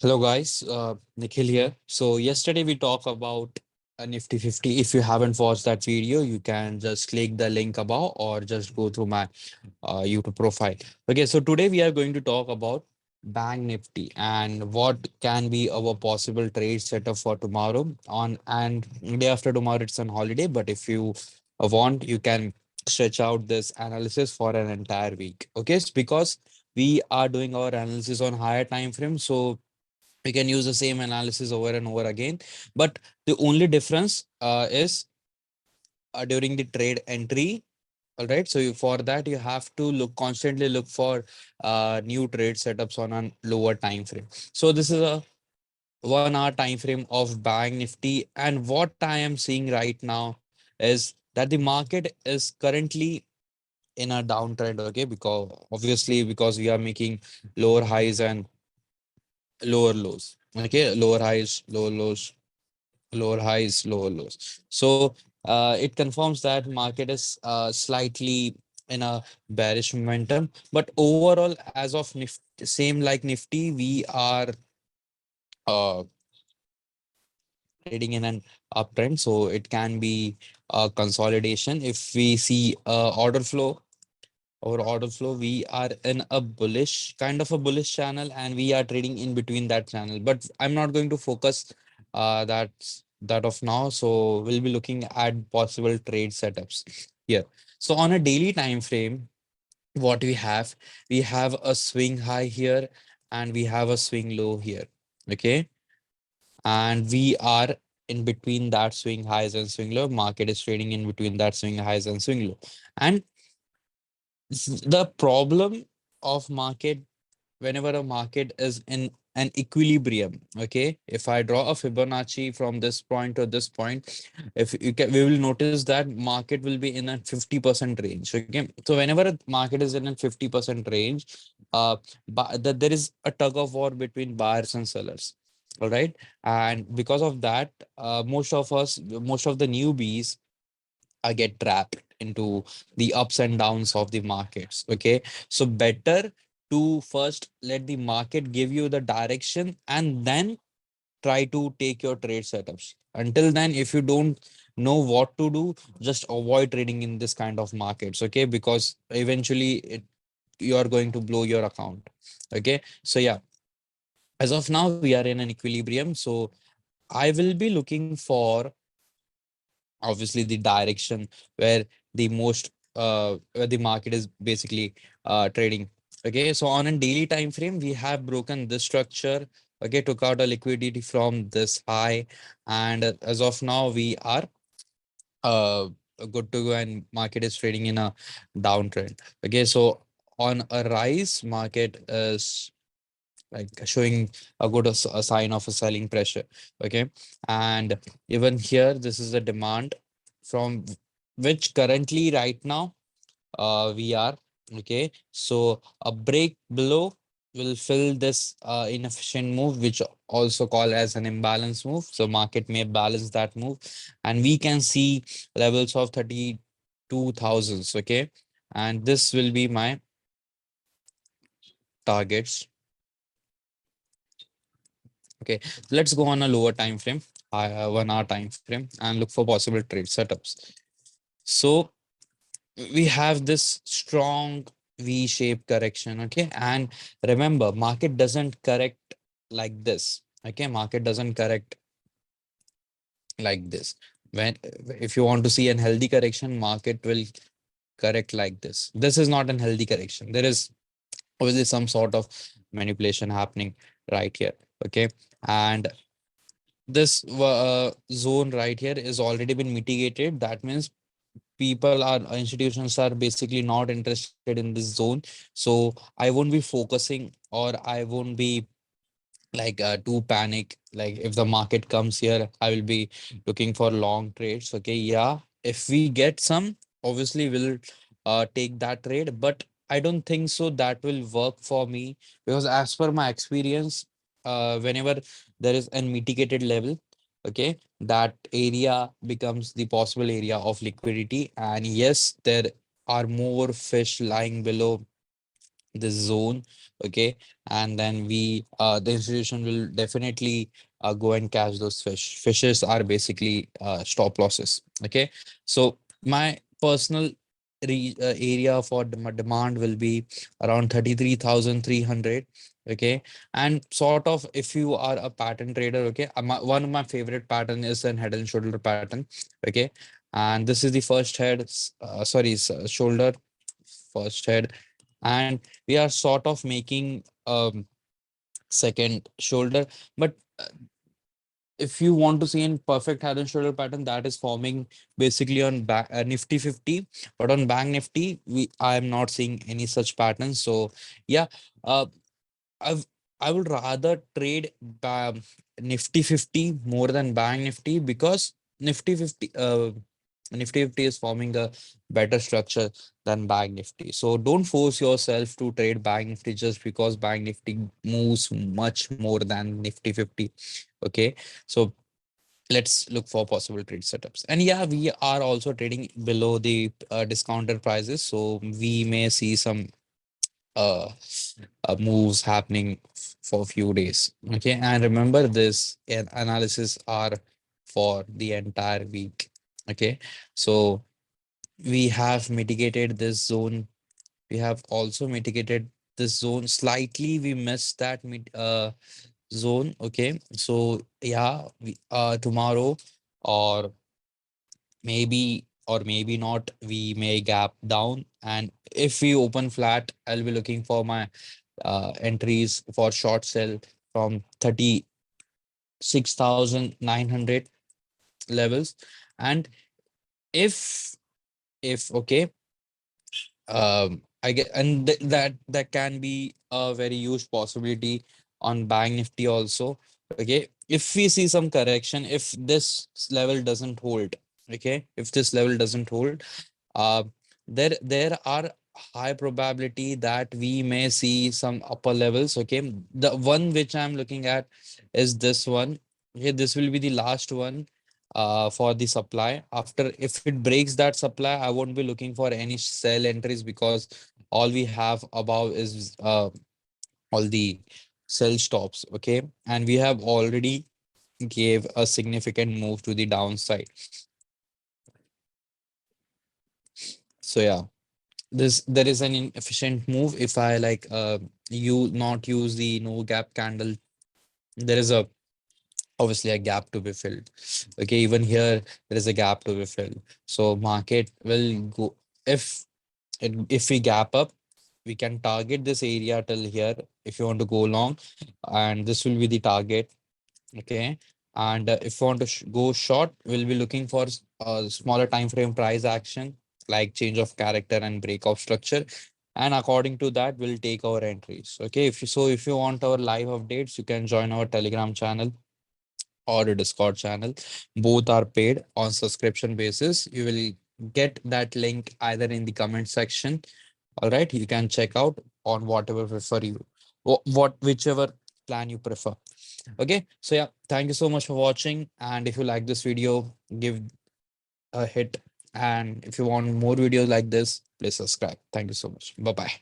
Hello guys, Nikhil here. So yesterday we talked about a Nifty 50. If you haven't watched that video, you can just click the link above or just go through my YouTube profile. Okay, so today we are going to talk about Bank Nifty and what can be our possible trade setup for tomorrow on and day after tomorrow it's on holiday. But if you want, you can stretch out this analysis for an entire week. Okay, it's because we are doing our analysis on higher time frame. So we can use the same analysis over and over again, but the only difference is during the trade entry. All right, so for that you have to constantly look for new trade setups on a lower time frame. So this is a 1 hour time frame of Bank Nifty, and what I am seeing right now is that the market is currently in a downtrend. Okay, because obviously because we are making lower highs and lower lows. Okay, lower highs, lower lows, lower highs, lower lows. So it confirms that market is slightly in a bearish momentum. But overall, as of Nifty, same like Nifty, we are uh, trading in an uptrend. So it can be a consolidation. If we see order flow, our order flow, we are in a bullish kind of a bullish channel, and we are trading in between that channel. But I'm not going to focus that of now. So we'll be looking at possible trade setups here. So on a daily time frame, what we have a swing high here and we have a swing low here. Okay, and we are in between that swing highs and swing low. Market is trading in between that swing highs and swing low. And the problem of market, whenever a market is in an equilibrium, okay, if I draw a Fibonacci from this point to this point, if you can, we will notice that market will be in a 50% range. Okay, so whenever a market is in a 50% range, but there is a tug of war between buyers and sellers. All right, and because of that, most of the newbies get trapped into the ups and downs of the markets. Okay, so better to first let the market give you the direction and then try to take your trade setups. Until then, if you don't know what to do, just avoid trading in this kind of markets. Okay, because eventually you are going to blow your account. Okay, so yeah, as of now we are in an equilibrium. So I will be looking for obviously the direction where the most where the market is basically trading. Okay, so on a daily time frame we have broken this structure. Okay, took out a liquidity from this high, and as of now we are uh good to go, and market is trading in a downtrend. Okay, so on a rise, market is like showing a sign of a selling pressure. Okay, and even here this is a demand from which currently right now we are. Okay, so a break below will fill this inefficient move, which also called as an imbalance move. So market may balance that move, and we can see levels of 32,000s. Okay, and this will be my targets. Okay, let's go on a lower time frame, 1 hour time frame, and look for possible trade setups. So we have this strong V-shaped correction. Okay, and remember, market doesn't correct like this. Okay, market doesn't correct like this. When if you want to see an healthy correction, market will correct like this. This is not an healthy correction. There is obviously some sort of manipulation happening right here. Okay, and this zone right here is already been mitigated. That means people are institutions are basically not interested in this zone. So I won't be focusing, or I won't be like too panic. Like if the market comes here, I will be looking for long trades. Okay, yeah, if we get some, obviously we'll take that trade, but I don't think so that will work for me, because as per my experience, whenever there is an mitigated level, okay, that area becomes the possible area of liquidity. And yes, there are more fish lying below this zone. Okay, and then we the institution will definitely go and catch those fishes are basically stop losses. Okay, so my personal area for demand will be around 33,300. Okay, and sort of if you are a pattern trader, okay, one of my favorite pattern is an head and shoulder pattern. Okay, and this is the first head, sorry, shoulder, first head, and we are sort of making second shoulder. But if you want to see in perfect head and shoulder pattern, that is forming basically on back nifty 50, but on bank nifty I am not seeing any such patterns. So yeah, uh I've I would rather trade Nifty 50 more than Bank Nifty, because Nifty 50 Nifty 50 is forming a better structure than Bank Nifty. So don't force yourself to trade Bank Nifty just because Bank Nifty moves much more than Nifty 50. Okay. So let's look for possible trade setups. And yeah, we are also trading below the discounted prices. So we may see some uh, moves happening for a few days. Okay, and remember this analysis are for the entire week. Okay, so we have mitigated this zone. We have also mitigated this zone slightly. We missed that zone. Okay, so yeah, tomorrow or maybe not, we may gap down, and if we open flat, I'll be looking for my entries for short sell from 36,900 levels. And if okay, I get, and that can be a very huge possibility on Bank Nifty also. Okay, if we see some correction, if this level doesn't hold, okay, if this level doesn't hold, uh, there are high probability that we may see some upper levels. Okay, the one which I'm looking at is this one. Okay, this will be the last one for the supply. After, if it breaks that supply, I won't be looking for any sell entries, because all we have above is all the sell stops. Okay, and we have already gave a significant move to the downside. So yeah, this there is an inefficient move. If I like you not use the no gap candle, there is a obviously a gap to be filled. Okay, even here there is a gap to be filled. So market will go, if if we gap up, we can target this area till here if you want to go long, and this will be the target. Okay, and if you want to go short, we'll be looking for a smaller time frame price action, like change of character and break of structure, and according to that we'll take our entries. Okay, if you want our live updates, you can join our Telegram channel or a Discord channel. Both are paid on subscription basis. You will get that link either in the comment section. All right, you can check out on whatever prefer you, whichever plan you prefer. Okay, so yeah, thank you so much for watching. And if you like this video, give a hit. And if you want more videos like this, please subscribe. Thank you so much. Bye bye.